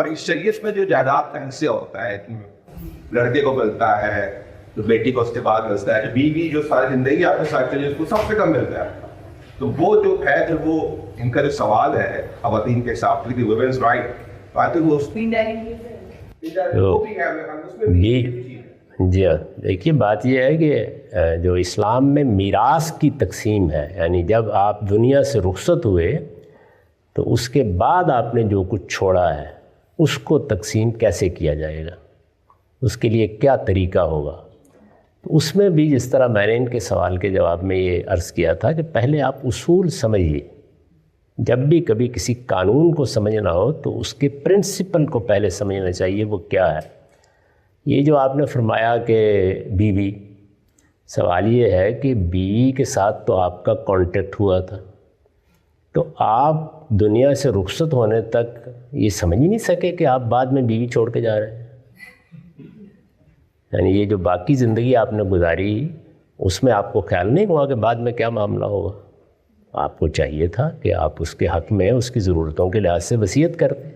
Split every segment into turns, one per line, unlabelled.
اور اس شریعت میں جو جائیداد کا حصہ ہوتا ہے، لڑکے کو ملتا ہے تو بیٹی کو اس کے بعد ملتا ہے، بیوی جو ساری زندگی آپ کے ساتھ چلی اس کو سب سے کم ملتا ہے. تو وہ جو ہے جب وہ ان کا جو سوال ہے خواتین کے حساب سے ویمنز رائٹ،
جی ہاں، دیکھیے بات یہ ہے کہ جو اسلام میں میراث کی تقسیم ہے، یعنی جب آپ دنیا سے رخصت ہوئے تو اس کے بعد آپ نے جو کچھ چھوڑا ہے اس کو تقسیم کیسے کیا جائے گا، اس کے لیے کیا طریقہ ہوگا. تو اس میں بھی جس طرح میں نے ان کے سوال کے جواب میں یہ عرض کیا تھا کہ پہلے آپ اصول سمجھیے. جب بھی کبھی کسی قانون کو سمجھنا ہو تو اس کے پرنسپل کو پہلے سمجھنا چاہیے وہ کیا ہے. یہ جو آپ نے فرمایا کہ بیوی، سوال یہ ہے کہ بیوی کے ساتھ تو آپ کا کانٹیکٹ ہوا تھا، تو آپ دنیا سے رخصت ہونے تک یہ سمجھ ہی نہیں سکے کہ آپ بعد میں بیوی چھوڑ کے جا رہے ہیں. یعنی یہ جو باقی زندگی آپ نے گزاری اس میں آپ کو خیال نہیں ہوا کہ بعد میں کیا معاملہ ہوگا. آپ کو چاہیے تھا کہ آپ اس کے حق میں اس کی ضرورتوں کے لحاظ سے وصیت کرتے.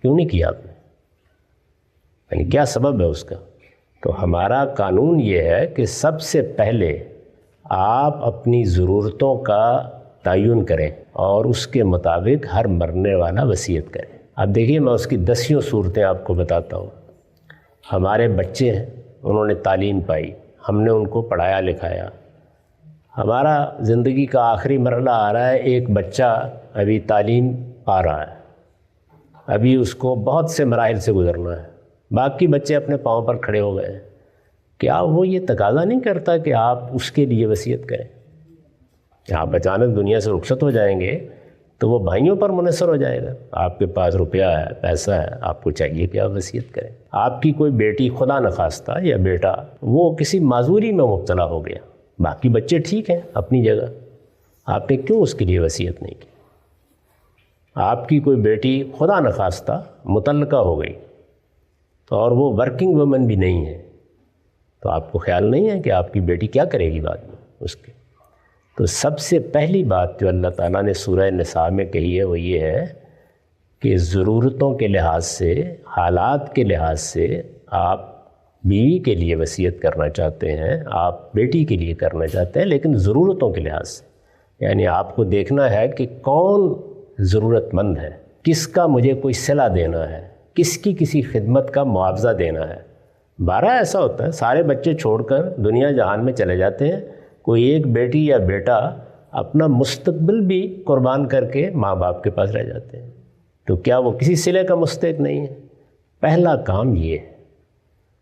کیوں نہیں کیا آپ نے؟ یعنی کیا سبب ہے اس کا؟ تو ہمارا قانون یہ ہے کہ سب سے پہلے آپ اپنی ضرورتوں کا تعین کریں اور اس کے مطابق ہر مرنے والا وصیت کریں. اب دیکھیے میں اس کی 10 صورتیں آپ کو بتاتا ہوں. ہمارے بچے ہیں، انہوں نے تعلیم پائی، ہم نے ان کو پڑھایا لکھایا. ہمارا زندگی کا آخری مرحلہ آ رہا ہے، ایک بچہ ابھی تعلیم پا رہا ہے، ابھی اس کو بہت سے مراحل سے گزرنا ہے، باقی بچے اپنے پاؤں پر کھڑے ہو گئے ہیں. کیا وہ یہ تقاضا نہیں کرتا کہ آپ اس کے لیے وصیت کریں؟ آپ اچانک دنیا سے رخصت ہو جائیں گے تو وہ بھائیوں پر منحصر ہو جائے گا. آپ کے پاس روپیہ ہے، پیسہ ہے، آپ کو چاہیے کہ آپ وصیت کریں. آپ کی کوئی بیٹی خدا نخواستہ یا بیٹا وہ کسی معذوری میں مبتلا ہو گیا، باقی بچے ٹھیک ہیں اپنی جگہ، آپ نے کیوں اس کے لیے وصیت نہیں کی؟ آپ کی کوئی بیٹی خدا نخواستہ مطلقہ ہو گئی اور وہ ورکنگ وومن بھی نہیں ہے، تو آپ کو خیال نہیں ہے کہ آپ کی بیٹی کیا کرے گی بعد میں اس کے؟ تو سب سے پہلی بات جو اللہ تعالیٰ نے سورہ نساء میں کہی ہے وہ یہ ہے کہ ضرورتوں کے لحاظ سے، حالات کے لحاظ سے آپ بیوی کے لیے وصیت کرنا چاہتے ہیں، آپ بیٹی کے لیے کرنا چاہتے ہیں، لیکن ضرورتوں کے لحاظ سے. یعنی آپ کو دیکھنا ہے کہ کون ضرورت مند ہے، کس کا مجھے کوئی صلہ دینا ہے، کس کی کسی خدمت کا معاوضہ دینا ہے. 12 ایسا ہوتا ہے سارے بچے چھوڑ کر دنیا جہان میں چلے جاتے ہیں، کوئی ایک بیٹی یا بیٹا اپنا مستقبل بھی قربان کر کے ماں باپ کے پاس رہ جاتے ہیں. تو کیا وہ کسی صلے کا مستحق نہیں ہے؟ پہلا کام یہ ہے.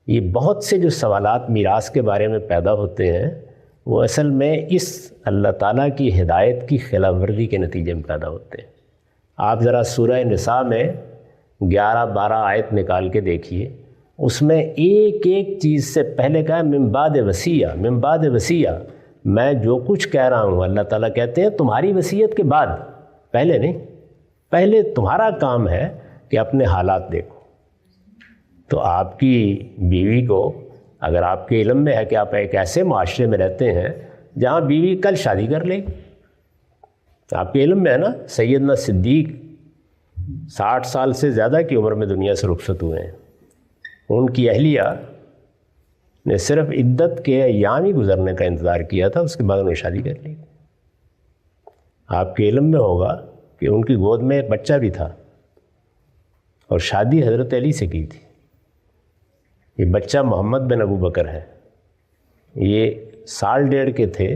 یہ بہت سے جو سوالات میراث کے بارے میں پیدا ہوتے ہیں وہ اصل میں اس اللہ تعالیٰ کی ہدایت کی خلاف ورزی کے نتیجے میں پیدا ہوتے ہیں. آپ ذرا سورہ نساء میں 11-12 آیت نکال کے دیکھیے، اس میں ایک ایک چیز سے پہلے کہا من بعد وصیہ، من بعد وصیہ. میں جو کچھ کہہ رہا ہوں اللہ تعالیٰ کہتے ہیں تمہاری وصیت کے بعد، پہلے نہیں. پہلے تمہارا کام ہے کہ اپنے حالات دیکھو. تو آپ کی بیوی کو اگر آپ کے علم میں ہے کہ آپ ایک ایسے معاشرے میں رہتے ہیں جہاں بیوی کل شادی کر لے گی، آپ کے علم میں ہے نا سیدنا صدیق 60 سال سے زیادہ کی عمر میں دنیا سے رخصت ہوئے ہیں. ان کی اہلیہ نے صرف عدت کے ایام ہی گزرنے کا انتظار کیا تھا، اس کے بعد انہیں شادی کر لی. آپ کے علم میں ہوگا کہ ان کی گود میں ایک بچہ بھی تھا اور شادی حضرت علی سے کی تھی. یہ بچہ محمد بن ابو بکر ہے. یہ 1.5 کے تھے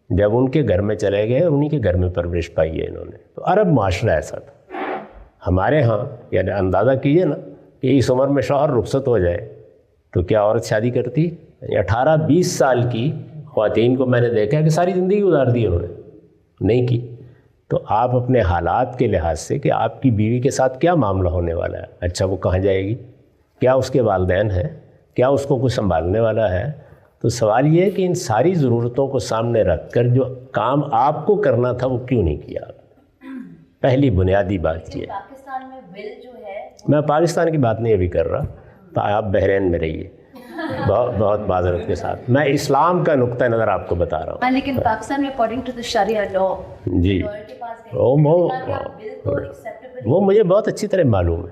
جب ان کے گھر میں چلے گئے، انہی کے گھر میں پرورش پائی ہے انہوں نے. تو عرب معاشرہ ایسا تھا. ہمارے ہاں یعنی اندازہ کیجئے نا کہ اس عمر میں شوہر رخصت ہو جائے تو کیا عورت شادی کرتی؟ 18-20 سال کی خواتین کو میں نے دیکھا کہ ساری زندگی گزار دی انہوں نے، نہیں کی. تو آپ اپنے حالات کے لحاظ سے کہ آپ کی بیوی کے ساتھ کیا معاملہ ہونے والا ہے، اچھا وہ کہاں جائے گی، کیا اس کے والدین ہیں، کیا اس کو کچھ سنبھالنے والا ہے. تو سوال یہ ہے کہ ان ساری ضرورتوں کو سامنے رکھ کر جو کام آپ کو کرنا تھا وہ کیوں نہیں کیا آپ نے؟ پہلی بنیادی بات یہ ہے.
پاکستان میں ول جو ہے،
میں پاکستان کی بات نہیں ابھی کر رہا، تو آپ بحرین میں رہیے بہت معذرت کے ساتھ، میں اسلام کا نقطہ نظر آپ کو بتا رہا ہوں.
لیکن پاکستان میں اکارڈنگ ٹو دی شریعہ لا
جی وہ مجھے بہت اچھی طرح معلوم ہے.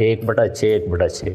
1/6 1/6।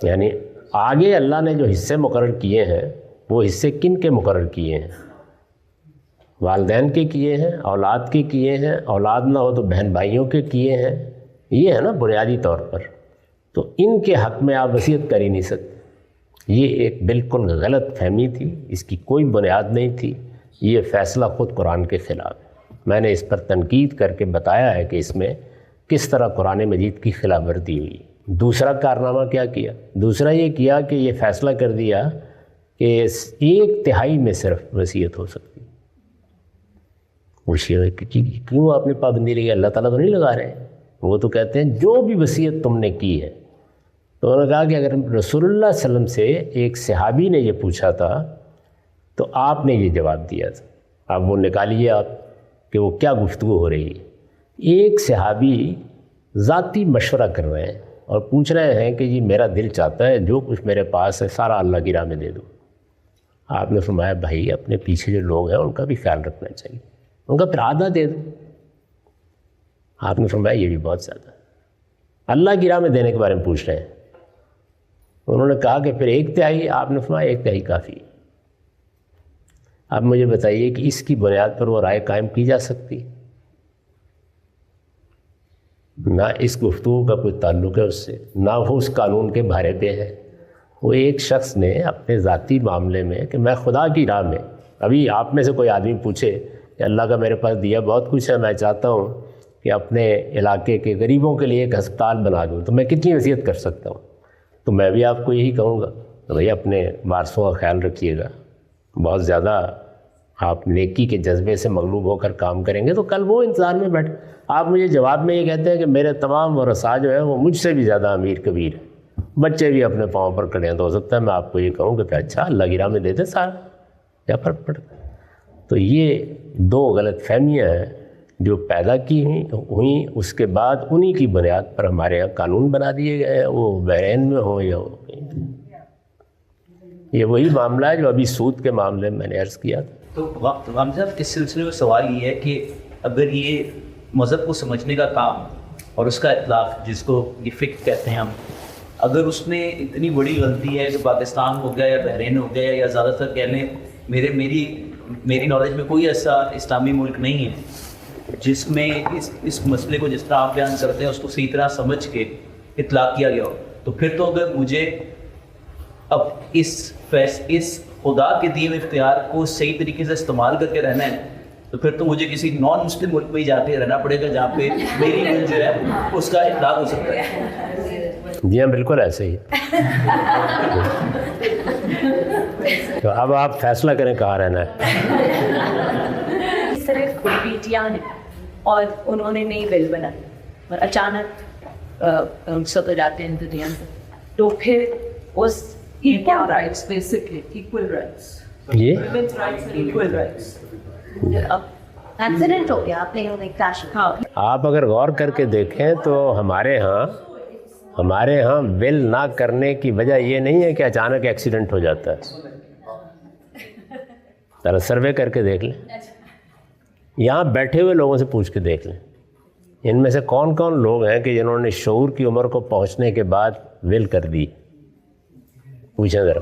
یعنی آگے اللہ نے جو حصے مقرر کیے ہیں وہ حصے کن کے مقرر کیے ہیں؟ والدین کے کیے ہیں، اولاد کے کیے ہیں، اولاد نہ ہو تو بہن بھائیوں کے کیے ہیں، یہ ہے نا بنیادی طور پر. تو ان کے حق میں آپ وصیت کر ہی نہیں سکتے. یہ ایک بالکل غلط فہمی تھی، اس کی کوئی بنیاد نہیں تھی. یہ فیصلہ خود قرآن کے خلاف ہے. میں نے اس پر تنقید کر کے بتایا ہے کہ اس میں کس طرح قرآن مجید کی خلاف ورزی ہوئی. دوسرا کارنامہ کیا کیا؟ دوسرا یہ کیا کہ یہ فیصلہ کر دیا کہ 1/3 میں صرف وصیت ہو سکتی. کیوں آپ نے پابندی لگی؟ اللہ تعالیٰ تو نہیں لگا رہے ہیں. وہ تو کہتے ہیں جو بھی وصیت تم نے کی ہے. تو انہوں نے کہا کہ اگر رسول اللہ صلی اللہ علیہ وسلم سے ایک صحابی نے یہ پوچھا تھا تو آپ نے یہ جواب دیا تھا. اب وہ نکالیے آپ کہ وہ کیا گفتگو ہو رہی ہے. ایک صحابی ذاتی مشورہ کر رہے ہیں اور پوچھ رہے ہیں کہ جی میرا دل چاہتا ہے جو کچھ میرے پاس ہے سارا اللہ کی راہ میں دے دو. آپ نے فرمایا بھائی اپنے پیچھے جو لوگ ہیں ان کا بھی خیال رکھنا چاہیے، ان کا پھر آدھا دے دو. آپ نے فرمایا یہ بھی بہت زیادہ ہے، اللہ کی راہ میں دینے کے بارے میں پوچھ رہے ہیں. انہوں نے کہا کہ پھر 1/3. آپ نے فرمایا 1/3 کافی. اب مجھے بتائیے کہ اس کی بنیاد پر وہ رائے قائم کی جا سکتی؟ نہ اس گفتگو کا کوئی تعلق ہے اس سے، نہ وہ اس قانون کے بارے پہ ہے. وہ ایک شخص نے اپنے ذاتی معاملے میں کہ میں خدا کی راہ میں، ابھی آپ میں سے کوئی آدمی پوچھے کہ اللہ کا میرے پاس دیا بہت کچھ ہے، میں چاہتا ہوں کہ اپنے علاقے کے غریبوں کے لیے ایک ہسپتال بنا دوں، تو میں کتنی وصیت کر سکتا ہوں؟ تو میں بھی آپ کو یہی کہوں گا کہ بھئی اپنے وارثوں کا خیال رکھیے گا. بہت زیادہ آپ نیکی کے جذبے سے مغلوب ہو کر کام کریں گے تو کل وہ انتظار میں بیٹھ. آپ مجھے جواب میں یہ کہتے ہیں کہ میرے تمام ورثاء جو ہیں وہ مجھ سے بھی زیادہ امیر کبیر ہیں، بچے بھی اپنے پاؤں پر کھڑے ہیں، تو ہو سکتا ہے میں آپ کو یہ کہوں کہ اچھا اللہ کی راہ میں دے دیں سارا، کیا فرق پڑتا ہے. تو یہ 2 غلط فہمیاں ہیں جو پیدا کی ہوئیں. اس کے بعد انہی کی بنیاد پر ہمارے یہاں قانون بنا دیے گئے ہیں، وہ بحرین میں ہوں یا ہو. یہ وہی معاملہ ہے جو ابھی سود کے معاملے میں نے عرض کیا تھا.
تو غام صاحب اس سلسلے میں سوال یہ ہے کہ اگر یہ مذہب کو سمجھنے کا کام اور اس کا اطلاق جس کو یہ فقہ کہتے ہیں ہم، اگر اس میں اتنی بڑی غلطی ہے کہ پاکستان ہو گیا یا بحرین ہو گیا یا زیادہ تر کہہ لیں میری نالج میں کوئی ایسا اسلامی ملک نہیں ہے جس میں اس مسئلے کو جس طرح آپ بیان کرتے ہیں اس کو صحیح طرح سمجھ کے اطلاق کیا گیا ہو، تو پھر تو اگر مجھے اب اس خدا کے دین اختیار کو صحیح طریقے سے استعمال کر کے رہنا ہے تو پھر تو مجھے کسی نان مسلم ملک میں ہی جا کے رہنا پڑے گا جہاں پہ میری دل جو ہے اس کا اطلاق ہو سکتا ہے.
جی ہاں بالکل ایسے ہی. تو اب آپ فیصلہ کریں کہاں رہنا ہے.
اس طرح بیٹیاں ہیں اور انہوں نے نئی ول بنائی اور اچانک سب جاتے ہیں انتظام تو پھر اس equal rights basically equal rights
یہ
women's rights and equal rights.
Accident ہو گیا آپ نے کریش.
ہاں
آپ اگر غور کر کے دیکھیں تو ہمارے ہاں ول نہ کرنے کی وجہ یہ نہیں ہے کہ اچانک ایکسیڈنٹ ہو جاتا ہے. ذرا سروے کر کے دیکھ لیں، یہاں بیٹھے ہوئے لوگوں سے پوچھ کے دیکھ لیں ان میں سے کون کون لوگ ہیں کہ جنہوں نے شعور کی عمر کو پہنچنے کے بعد ول کر دی. پوچھیں ذرا.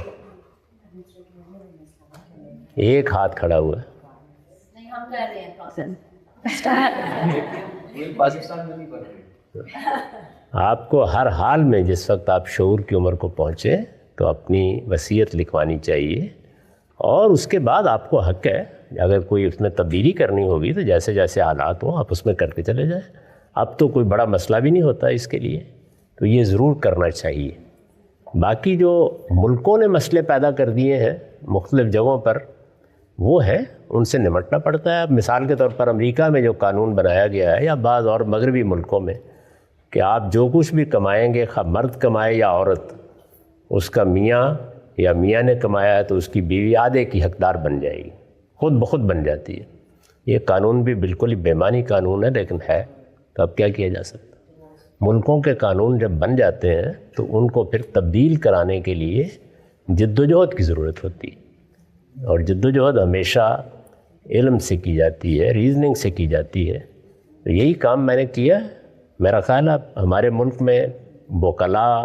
ایک ہاتھ کھڑا ہوا ہے.
نہیں ہم کر رہے ہیں.
آپ کو ہر حال میں جس وقت آپ شعور کی عمر کو پہنچے تو اپنی وصیت لکھوانی چاہیے اور اس کے بعد آپ کو حق ہے اگر کوئی اس میں تبدیلی کرنی ہوگی تو جیسے جیسے حالات ہوں آپ اس میں کر کے چلے جائیں. اب تو کوئی بڑا مسئلہ بھی نہیں ہوتا اس کے لیے، تو یہ ضرور کرنا چاہیے. باقی جو ملکوں نے مسئلے پیدا کر دیے ہیں مختلف جگہوں پر وہ ہیں ان سے نمٹنا پڑتا ہے. اب مثال کے طور پر امریکہ میں جو قانون بنایا گیا ہے یا بعض اور مغربی ملکوں میں کہ آپ جو کچھ بھی کمائیں گے خواہ مرد کمائے یا عورت، اس کا میاں یا میاں نے کمایا ہے تو اس کی بیوی آدھے کی حقدار بن جائے گی، خود بخود بن جاتی ہے. یہ قانون بھی بالکل ہی بےمانی قانون ہے لیکن ہے، تو اب کیا کیا جا سکتا. ملکوں کے قانون جب بن جاتے ہیں تو ان کو پھر تبدیل کرانے کے لیے جد و جہد کی ضرورت ہوتی ہے اور جد و جہد ہمیشہ علم سے کی جاتی ہے، ریزننگ سے کی جاتی ہے. تو یہی کام میں نے کیا. میرا خیال ہے ہمارے ملک میں وکلاء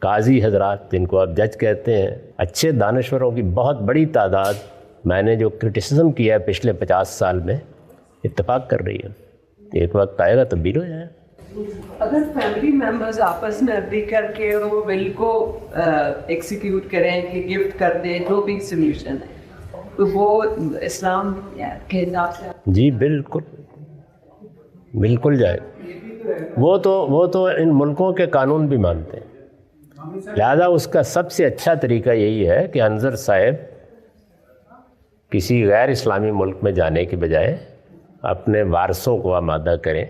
قاضی حضرات جن کو آپ جج کہتے ہیں، اچھے دانشوروں کی بہت بڑی تعداد میں نے جو کرٹیسزم کیا ہے پچھلے 50 سال میں اتفاق کر رہی ہے. ایک وقت آئے گا تبدیل ہو جائے.
اگر فیملی ممبرز آپس میں اگری کر کے وہ ول کو ایکسیکیوٹ کریں کہ گفٹ کر دیں، جو بھی سلیوشن ہے، تو وہ اسلام کے حساب سے
جی بالکل بالکل جائے. وہ تو ان ملکوں کے قانون بھی مانتے ہیں. لہذا اس کا سب سے اچھا طریقہ یہی ہے کہ انظر صاحب کسی غیر اسلامی ملک میں جانے کے بجائے اپنے وارثوں کو آمادہ کریں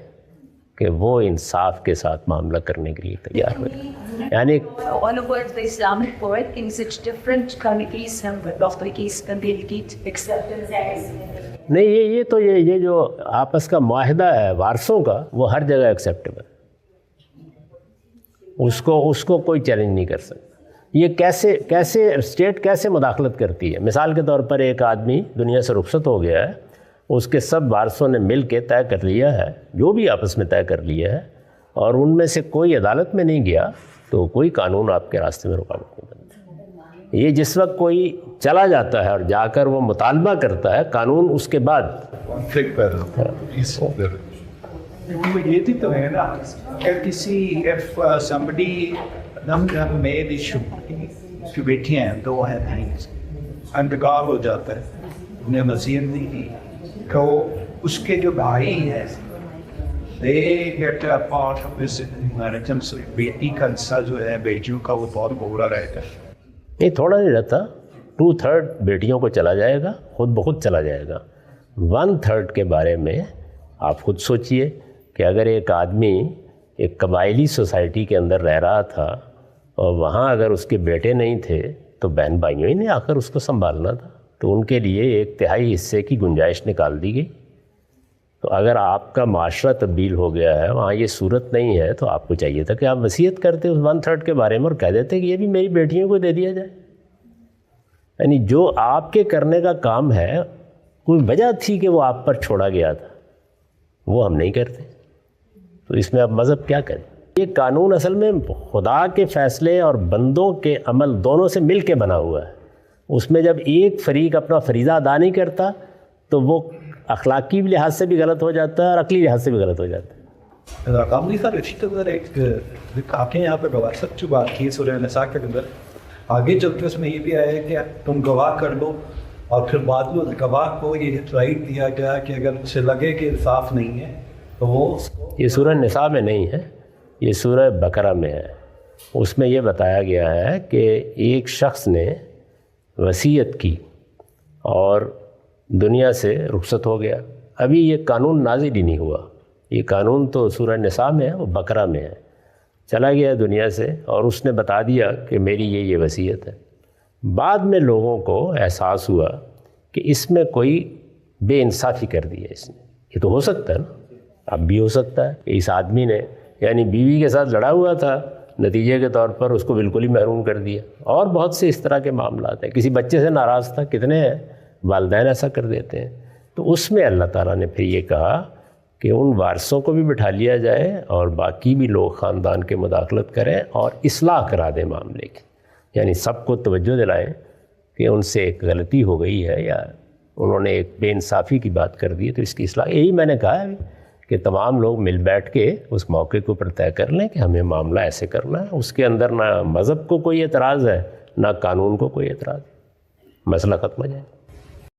کہ وہ انصاف کے ساتھ معاملہ کرنے کے لیے تیار ہوئے. یعنی
all over the Islamic world in such different countries have Dr. communicate acceptance.
نہیں یہ تو یہ جو آپس کا معاہدہ ہے وارثوں کا وہ ہر جگہ ایکسیپٹیبل، اس کو کوئی چیلنج نہیں کر سکتا. یہ کیسے اسٹیٹ کیسے مداخلت کرتی ہے؟ مثال کے طور پر ایک آدمی دنیا سے رخصت ہو گیا ہے، اس کے سب وارثوں نے مل کے طے کر لیا ہے جو بھی آپس میں طے کر لیا ہے، اور ان میں سے کوئی عدالت میں نہیں گیا تو کوئی قانون آپ کے راستے میں رکاوٹ نہیں بنتا. یہ جس وقت کوئی چلا جاتا ہے اور جا کر وہ مطالبہ کرتا ہے، قانون اس کے بعد
کانفلکٹ پیدا ہوتا ہے.
یہ بھی تو ہے نا کہ کسی if somebody made issue اس کی بیٹیاں ہیں، دو ہیں، انتقال ہو جاتا ہے، انہیں وصیت نہیں کی، تو اس کے جو بھائی ہیں they get a part of this inheritance. بیٹی کا حصہ جو ہے بیٹیوں کا وہ بہت برا رہتا ہے.
نہیں تھوڑا نہیں رہتا، 2/3 بیٹیوں کو چلا جائے گا، خود بخود چلا جائے گا. 1/3 کے بارے میں آپ خود سوچئے کہ اگر ایک آدمی ایک قبائلی سوسائٹی کے اندر رہ رہا تھا اور وہاں اگر اس کے بیٹے نہیں تھے تو بہن بھائیوں ہی نے آ کر اس کو سنبھالنا تھا، تو ان کے لیے 1/3 حصے کی گنجائش نکال دی گئی. تو اگر آپ کا معاشرہ تبدیل ہو گیا ہے، وہاں یہ صورت نہیں ہے، تو آپ کو چاہیے تھا کہ آپ وصیت کرتے اس 1/3 کے بارے میں اور کہہ دیتے کہ یہ بھی میری بیٹیوں کو دے دیا جائے. یعنی جو آپ کے کرنے کا کام ہے، کوئی وجہ تھی کہ وہ آپ پر چھوڑا گیا تھا، وہ ہم نہیں کرتے. تو اس میں اب مذہب کیا کرے؟ یہ قانون اصل میں خدا کے فیصلے اور بندوں کے عمل دونوں سے مل کے بنا ہوا ہے. اس میں جب ایک فریق اپنا فریضہ ادا نہیں کرتا تو وہ اخلاقی لحاظ سے بھی غلط ہو جاتا ہے اور عقلی لحاظ سے بھی غلط ہو جاتا ہے.
کاملی صاحب اسی طرح ایک آپ نے یہاں پہ وراثت جو بات کی سورہ نساء کے اندر، آگے چل کے اس میں یہ بھی آیا ہے کہ تم گواہ کر لو، اور پھر بعد میں گواہ کو یہ رائٹ دیا گیا کہ اگر اسے لگے کہ انصاف نہیں ہے تو وہ
یہ سورہ نساء میں نہیں ہے، یہ سورہ بقرہ میں ہے. اس میں یہ بتایا گیا ہے کہ ایک شخص نے وصیت کی اور دنیا سے رخصت ہو گیا. ابھی یہ قانون نازل ہی نہیں ہوا، یہ قانون تو سورہ نساء میں ہے، وہ بقرہ میں ہے. چلا گیا دنیا سے اور اس نے بتا دیا کہ میری یہ وصیت ہے. بعد میں لوگوں کو احساس ہوا کہ اس میں کوئی بے انصافی کر دی ہے اس نے. یہ تو ہو سکتا ہے نا، اب بھی ہو سکتا ہے کہ اس آدمی نے یعنی بیوی کے ساتھ لڑا ہوا تھا، نتیجے کے طور پر اس کو بالکل ہی محروم کر دیا. اور بہت سے اس طرح کے معاملات ہیں. کسی بچے سے ناراض تھا، کتنے ہیں والدین ایسا کر دیتے ہیں. تو اس میں اللہ تعالیٰ نے پھر یہ کہا کہ ان وارثوں کو بھی بٹھا لیا جائے اور باقی بھی لوگ خاندان کے مداخلت کریں اور اصلاح کرا دیں معاملے کی. یعنی سب کو توجہ دلائیں کہ ان سے ایک غلطی ہو گئی ہے یا انہوں نے ایک بے انصافی کی بات کر دی ہے، تو اس کی اصلاح. یہی میں نے کہا ہے کہ تمام لوگ مل بیٹھ کے اس موقع کے اوپر طے کر لیں کہ ہمیں معاملہ ایسے کرنا ہے. اس کے اندر نہ مذہب کو کوئی اعتراض ہے، نہ قانون کو کوئی اعتراض ہے. مسئلہ ختم ہو جائے.